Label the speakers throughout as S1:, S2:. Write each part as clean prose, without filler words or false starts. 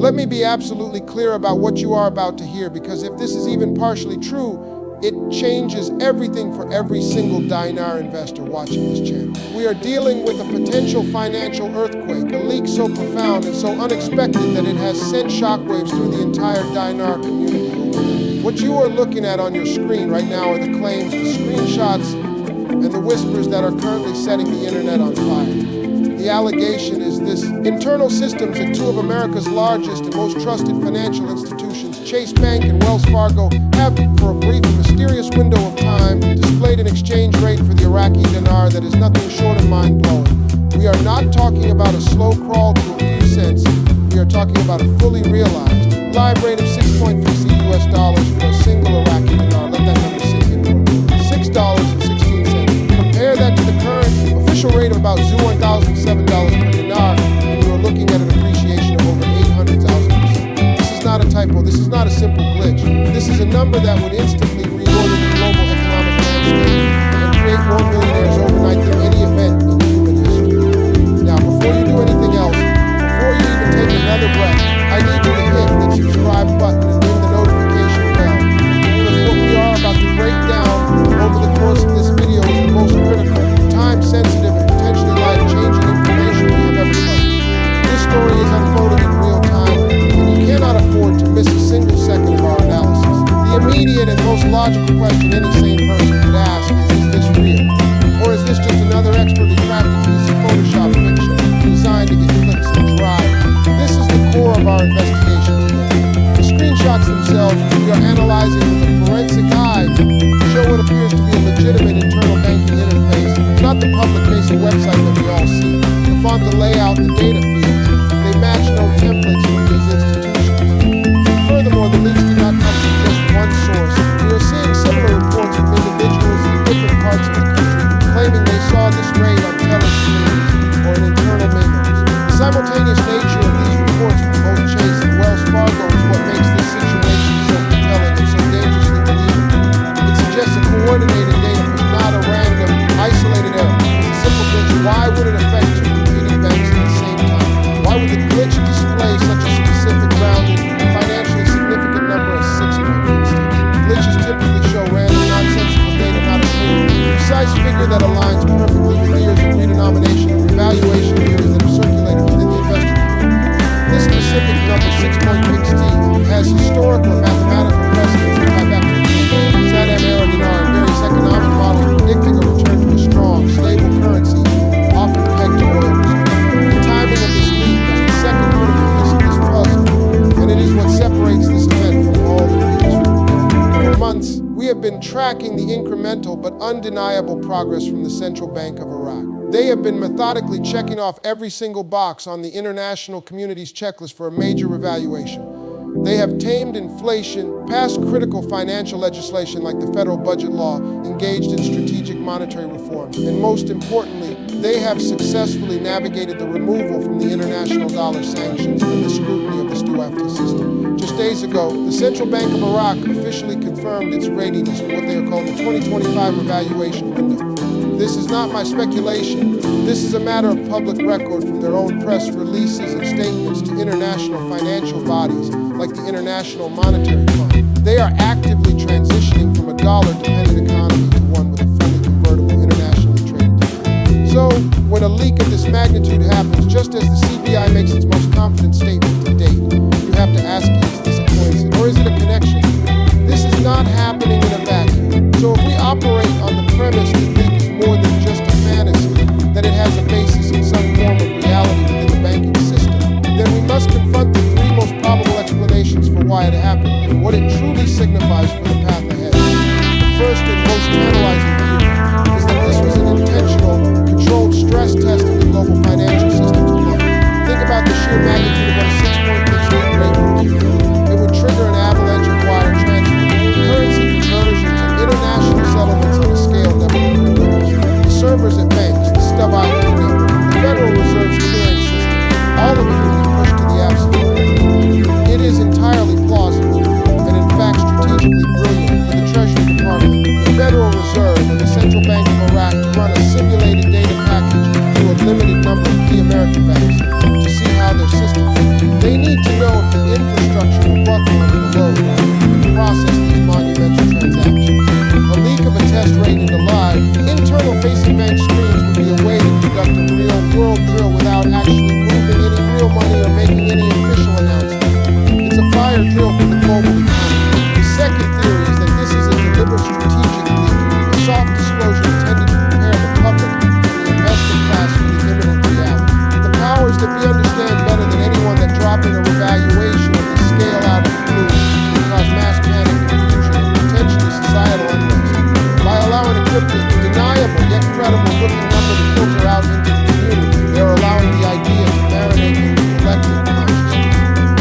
S1: Let me be absolutely clear about what you are about to hear, because if this is even partially true, it changes everything for every single dinar investor watching this channel. We are dealing with a potential financial earthquake, a leak so profound and so unexpected that it has sent shockwaves through the entire dinar community. What you are looking at on your screen right now are the claims, the screenshots, and the whispers that are currently setting the internet on fire. The allegation is this: internal systems at two of America's largest and most trusted financial institutions, Chase Bank and Wells Fargo, have, for a brief and mysterious window of time, displayed an exchange rate for the Iraqi dinar that is nothing short of mind-blowing. We are not talking about a slow crawl to a few cents. We are talking about a fully realized live rate of 6.16 US dollars for a single Iraqi dinar. Let that number sink in for $6.16. Compare that to the current official rate of about $1,007 per dinar, and you are looking at an appreciation of over 800,000%. This is not a typo. This is not a simple glitch. This is a number that would instantly reorder the global economic landscape and create more millionaires overnight than any event in human history. Now, before you do anything else, before you even take another breath, I need you to hit that subscribe button and ring the notification bell, because what we are about to break down over the course of this video is the most critical, time-sensitive, and potentially life-changing information we have ever covered. This story is unfolding in real time, and you cannot afford to miss a single second of our analysis. The immediate and most logical question any sane person could ask is this real? Or is this just another expertly crafted piece of Photoshop fiction designed to get clicks and drive? This is the core of our investigation today. The screenshots themselves we are analyzing with a forensic eye show what appears to be a legitimate internal banking interface, not the public-facing website that we all see. The font, the layout, the data fields, they match no templates from these institutions. Furthermore, the leaks do not come from just one source. We are seeing similar reports from individuals in different parts of the country claiming they saw this raid on telescreens or in internal memos. The simultaneous nature of these reports from both Chase and Wells Fargo is what makes this situation so compelling and so dangerously believable. It suggests a coordinated data, but not a random, isolated error. It's a simple glitch. Why would it affect two competing banks at the same time? Why would the glitch display such a specific rounded, financially significant number as 6.16? Glitches typically show random, nonsensical data, not a clear, precise figure that aligns perfectly with years of redenomination and revaluation theories that have circulated within the investor community. This specific number, 6.16, has historical and mathematical precedents that tie back to the Iraqi dinar and various economic models predicting a return to a strong, stable currency, often pegged to oil reserves. The timing of this leak is the second critical piece of this puzzle, and it is what separates this event from all the previous. For months, we have been tracking the incremental but undeniable progress from the Central Bank of Iraq. They have been methodically checking off every single box on the international community's checklist for a major revaluation. They have tamed inflation, passed critical financial legislation like the federal budget law, engaged in strategic monetary reforms, and most importantly, they have successfully navigated the removal from the international dollar sanctions and the scrutiny of the STU-FT system. Just days ago, the Central Bank of Iraq officially confirmed its readiness for what they are called the 2025 revaluation window. This is not my speculation. This is a matter of public record from their own press releases and statements to international financial bodies like the International Monetary Fund. They are actively transitioning from a dollar-dependent economy to one with a fully convertible, internationally traded debt. So, when a leak of this magnitude happens, just as the CBI makes its most confident statement to date, you have to ask, is this a coincidence or is it a connection? This is not happening in a vacuum. So if we operate on the premise that leak is more than just a fantasy, that it has a basis in some form of reality within the banking system, then we must confront the three most probable explanations for why it happened and what it truly signifies for the path ahead. The first and most tantalizing theory is that this was an intentional, controlled stress test of the global financial system's plumbing. Think about the sheer magnitude of what a 6.16 rate would do. It would trigger an avalanche of wire transfers, currency conversions, and international settlements on a scale never before witnessed. The servers at banks, the stub IT network, the Federal Reserve's clearing system, all of it would be pushed to the absolute brink. It is entirely plausible, and in fact strategically brilliant, for the Treasury Department, the Federal Reserve, and the Central Bank of Iraq to run a simulated data package through a limited number of key American banks to see how their system infrastructure will buckle under the load and process these monumental transactions. A leak of a test rate into live, internal-facing bank screens would be a way to conduct a real world drill without actually moving any real money or making any official announcement. It's a fire drill for the global economy. The second theory is that this is a deliberate strategic leak, a soft disclosure intended to prepare the public and the investor class for the imminent reality. The powers that we understand better than anyone that dropping a revaluation of the scale out of the blue will cause mass panic and confusion and potentially societal unrest. By allowing a cryptic, undeniable yet credible looking number to filter out into the community, they are allowing the idea to marinate in the collective consciousness.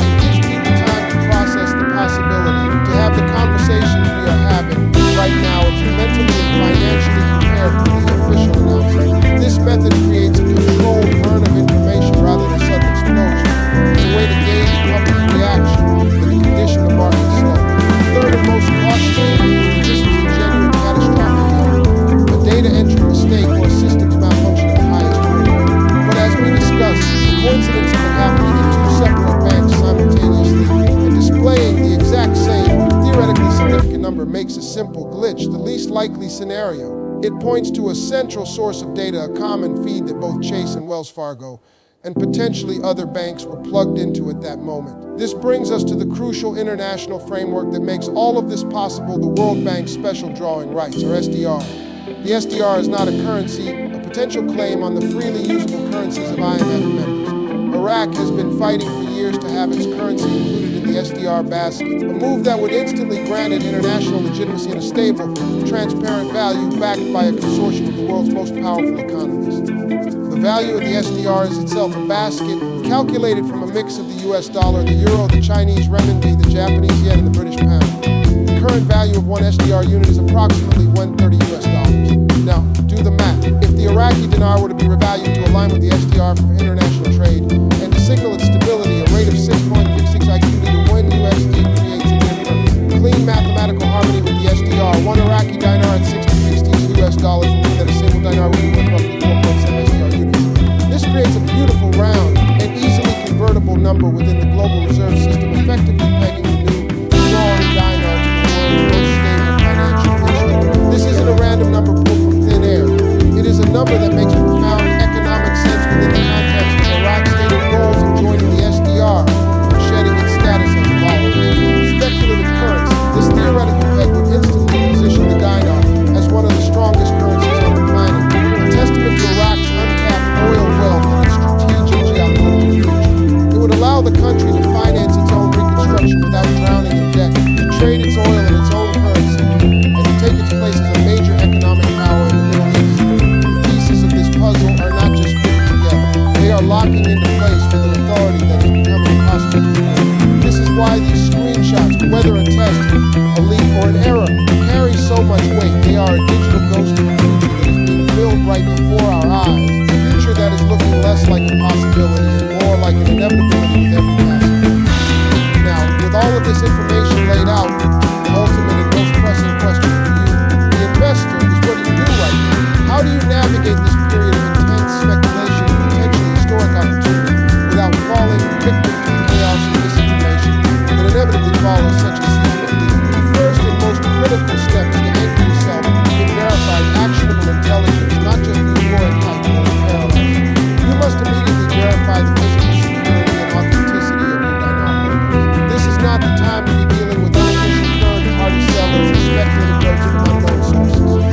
S1: It gives people time to process the possibility, to have the conversations we are having right now, and to mentally and financially prepare for the official announcement. This method creates a controlled burn of information rather than sudden explosion. It's a way to gauge public reaction and the condition of market slow. The third and most cautious theory is that this was a genuine catastrophic error, a data entry mistake or a systems malfunction at the highest order. But as we discussed, the coincidence of it happening in two separate banks simultaneously and displaying the exact same, theoretically significant number makes a simple glitch the least likely scenario. It points to a central source of data, a common feed that both Chase and Wells Fargo and potentially other banks were plugged into at that moment. This brings us to the crucial international framework that makes all of this possible, the World Bank's Special Drawing Rights, or SDR. The SDR is not a currency, a potential claim on the freely usable currencies of IMF members. Iraq has been fighting for years to have its currency included in the SDR basket, a move that would instantly grant it international legitimacy and a stable, transparent value backed by a consortium of the world's most powerful economies. The value of the SDR is itself a basket calculated from a mix of the US dollar, the euro, the Chinese renminbi, the Japanese yen, and the British pound. The current value of one SDR unit is approximately $130 US. Now, do the math. If the Iraqi dinar were to be revalued to align with the SDR for international trade and to signal its stability, a rate of 6.16 IQ to 1 USD creates a near-perfect, clean mathematical harmony with the SDR. One Iraqi dinar at 6.16 US dollars would mean that a single dinar would be worth roughly 4.7 SDR units. This creates a beautiful, round, and easily convertible number within the global reserve system, effectively pegging the new drawing dinar to the world's most stable financial instrument. This isn't a random number pulled from thin air. It is a number that makes profound economic sense within the context of Iraq's stated goals of joining the SDR and shedding its status as a volatile, speculative currency. This theoretical peg would instantly position the dinar as one of the strongest currencies on the planet, a testament to Iraq's untapped oil wealth and its strategic geopolitical future. It would allow the country to finance its own reconstruction without drowning in debt, to trade its oil in its own currency, and to take its place as a major economic power in the Middle East. The pieces of this puzzle are not just fitting together. They are locking into place with an authority that is becoming impossible to ignore. This is why these screenshots, whether a test, a leak, or an error, carry so much weight. They are a digital ghost of the future that is being built right before our eyes. A future that is looking less like a possibility and more like an inevitability with every passing day. Now, with all of this information laid out, the ultimate and most pressing question for you, the investor, is what do you do right now? How do you navigate this period of intense speculation and potentially historic opportunity without falling victim to the chaos and misinformation that inevitably follows such a seismic leap? The first and most critical step is to anchor yourself in verified, actionable intelligence, not just the euphoric hype or the parallels. You must immediately verify the physical security and authenticity of your dinar holdings. This is not the time to be dealing with unofficial third-party sellers or speculative notes from unknown sources.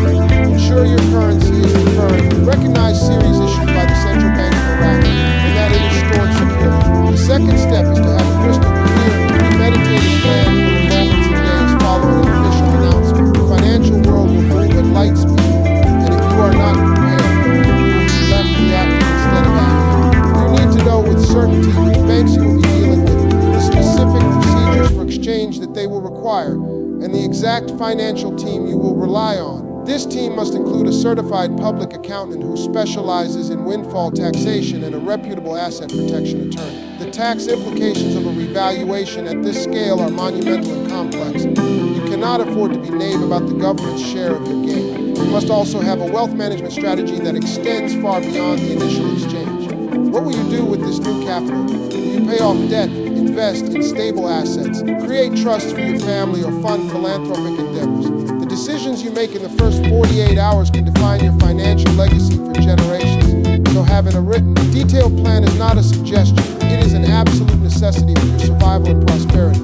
S1: Ensure your currency is confirmed. Recognize series issued by the Central Bank of Iraq and that it is stored securely. The second step is to have a crystal clear, premeditated plan for the moments and days following an official announcement. The financial world will move at light speed, and if you are not prepared, you will be left reacting instead of acting. You need to know with certainty which banks you will be dealing with, the specific procedures for exchange that they will require, and the exact financial team you will rely on. This team must include a certified public accountant who specializes in windfall taxation and a reputable asset protection attorney. The tax implications of a revaluation at this scale are monumental and complex. You cannot afford to be naive about the government's share of your gain. You must also have a wealth management strategy that extends far beyond the initial exchange. What will you do with this new capital? Will you pay off debt, invest invest in stable assets, create trust for your family, or fund philanthropic endeavors. The decisions you make in the first 48 hours can define your financial legacy for generations. So having a written, detailed plan is not a suggestion. It is an absolute necessity for your survival and prosperity.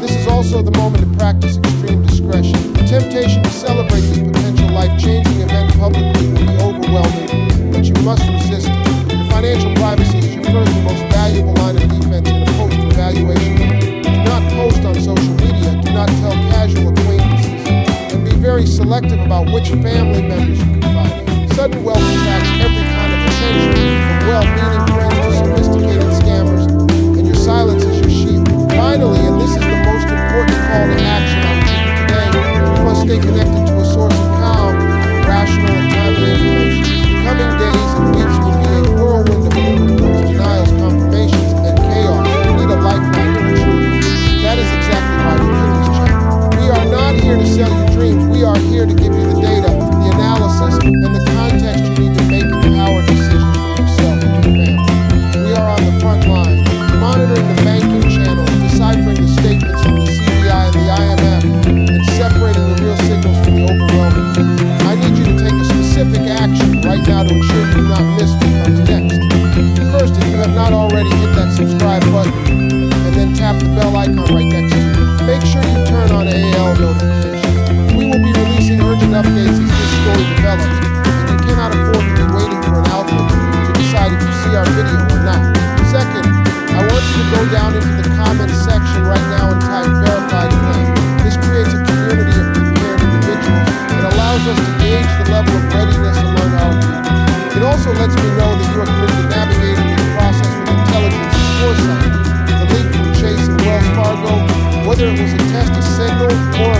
S1: This is also the moment to practice extreme discretion. The temptation to celebrate this potential life-changing event publicly will be overwhelming, but you must resist it. Your financial privacy is your first and most valuable line of defense in a post-revaluation. Do not post on social media. Do not tell casual acquaintances. And be very selective about which family members you confide in. Sudden wealth attracts every kind of attention, from well-meaning friends to sophisticated scammers, and your silence is your shield. Finally, and this is the most important call to action I will give you today, you must stay connected to a source of calm, rational, and timely information. The coming days and weeks will be a whirlwind of new reports, denials, confirmations, and chaos. You need a lifeline to the truth. That is exactly why we built this channel. We are not here to sell you dreams. We are here to give you the data, the analysis, and the context you need to make empowered decisions for yourself and your family. We are on the front line, monitoring the banking channels, deciphering the statements from the CBI and the IMF, and separating the real signals from the overwhelming. I need you to take a specific action right now to ensure you do not miss what comes next. First, if you have not already, hit that subscribe button, and then tap the bell icon right next to it. Make sure you turn on AL notifications. We will be releasing urgent updates as this story develops, and you cannot afford to be waiting for an algorithm to decide if you see our video or not. Second, I want you to go down into the comments section right now and type verified plan. This creates a community of prepared individuals and allows us to gauge the level of readiness among our people. It also lets me know that you are committed to navigating this process with intelligence and foresight. The link from Chase and Wells Fargo, whether it was a test of signal or